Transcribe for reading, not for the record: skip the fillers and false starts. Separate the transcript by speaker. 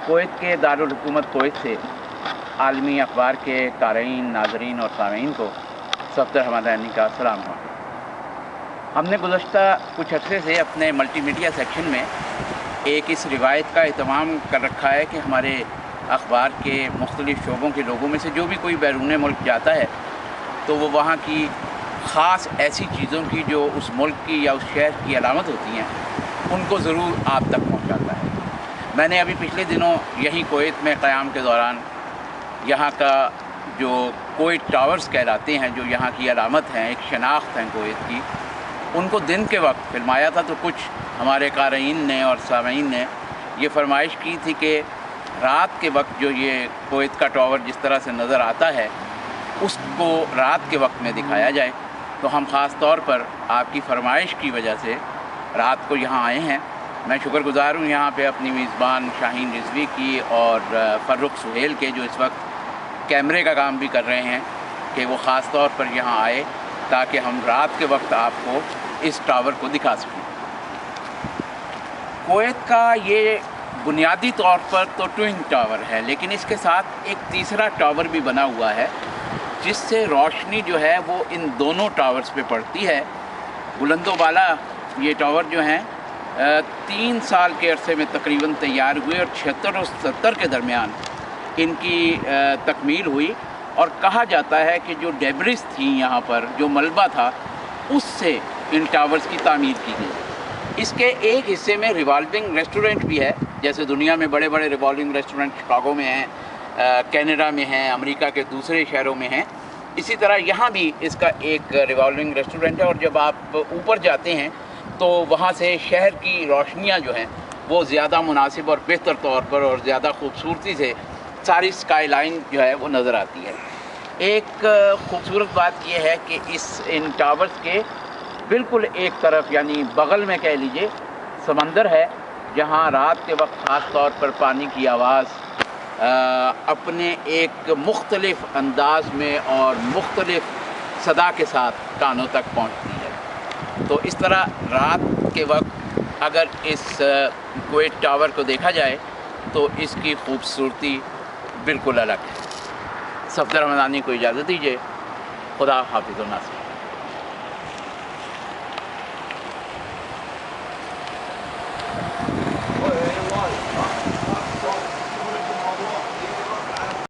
Speaker 1: कोवैत के दारुल हुकूमत कोवैत से आलमी अखबार के क़ारीन, नाज़रीन और सामीन को सफ़दर हमदनी का सलाम हुआ। हमने गुज़श्ता कुछ अर्से से अपने मल्टीमीडिया सेक्शन में एक इस रिवायत का एहतमाम कर रखा है कि हमारे अखबार के मुख्तलिफ़ शोबों के लोगों में से जो भी कोई बैरून मुल्क जाता है तो वो वहाँ की ख़ास ऐसी चीज़ों की जो उस मुल्क की या उस शहर की अलामत होती हैं उनको ज़रूर आप तक पहुँचाता है। मैंने अभी पिछले दिनों यहीं कोवैत में क़याम के दौरान यहाँ का जो कोवैत टावर्स कहलाते हैं, जो यहाँ की अलामत हैं, एक शनाख्त हैं कोवैत की, उनको दिन के वक्त फिल्माया था। तो कुछ हमारे क़ारीन ने और सामीन ने ये फरमाइश की थी कि रात के वक्त जो ये कोवैत का टावर जिस तरह से नज़र आता है उसको रात के वक्त में दिखाया जाए। तो हम ख़ास तौर पर आपकी फरमाइश की वजह से रात को यहाँ आए हैं। मैं शुक्रगुज़ार हूँ यहाँ पे अपनी मेज़बान शाहीन रिज़वी की और फ़र्रुख सुहेल के, जो इस वक्त कैमरे का काम भी कर रहे हैं, कि वो ख़ास तौर पर यहाँ आए ताकि हम रात के वक्त आपको इस टावर को दिखा सकें। कोवैत का ये बुनियादी तौर पर तो ट्विन टावर है, लेकिन इसके साथ एक तीसरा टावर भी बना हुआ है जिससे रोशनी जो है वो इन दोनों टावर्स पे पड़ती है। बुलंदो बाला ये टावर जो हैं 3 साल के अरसे में तकरीबन तैयार हुए और 76 और 70 के दरमियान इनकी तकमील हुई। और कहा जाता है कि जो डेब्रिस थी यहाँ पर, जो मलबा था, उससे इन टावर्स की तामीर की गई। इसके एक हिस्से में रिवॉल्विंग रेस्टोरेंट भी है, जैसे दुनिया में बड़े बड़े रिवॉल्विंग रेस्टोरेंट शिकागो में हैं, कनाडा में हैं, अमेरिका के दूसरे शहरों में हैं। इसी तरह यहाँ भी इसका एक रिवॉल्विंग रेस्टोरेंट है। और जब आप ऊपर जाते हैं तो वहाँ से शहर की रोशनियाँ जो हैं वो ज़्यादा मुनासिब और बेहतर तौर पर और ज़्यादा खूबसूरती से सारी स्काई लाइन जो है वो नज़र आती है। एक खूबसूरत बात यह है कि इन टावर्स के बिल्कुल एक तरफ, यानी बगल में कह लीजिए, समंदर है, जहाँ रात के वक्त ख़ास तौर पर पानी की आवाज़ अपने एक मुख्तलिफ़ अंदाज में और मुख्तलिफ़ सदा के साथ कानों तक पहुँचती है। तो इस तरह रात के वक्त अगर इस कोवैत टावर को देखा जाए तो इसकी खूबसूरती बिल्कुल अलग है। सफ़दर हमदनी को इजाज़त दीजिए। खुदा हाफ़िज़ व नासिर।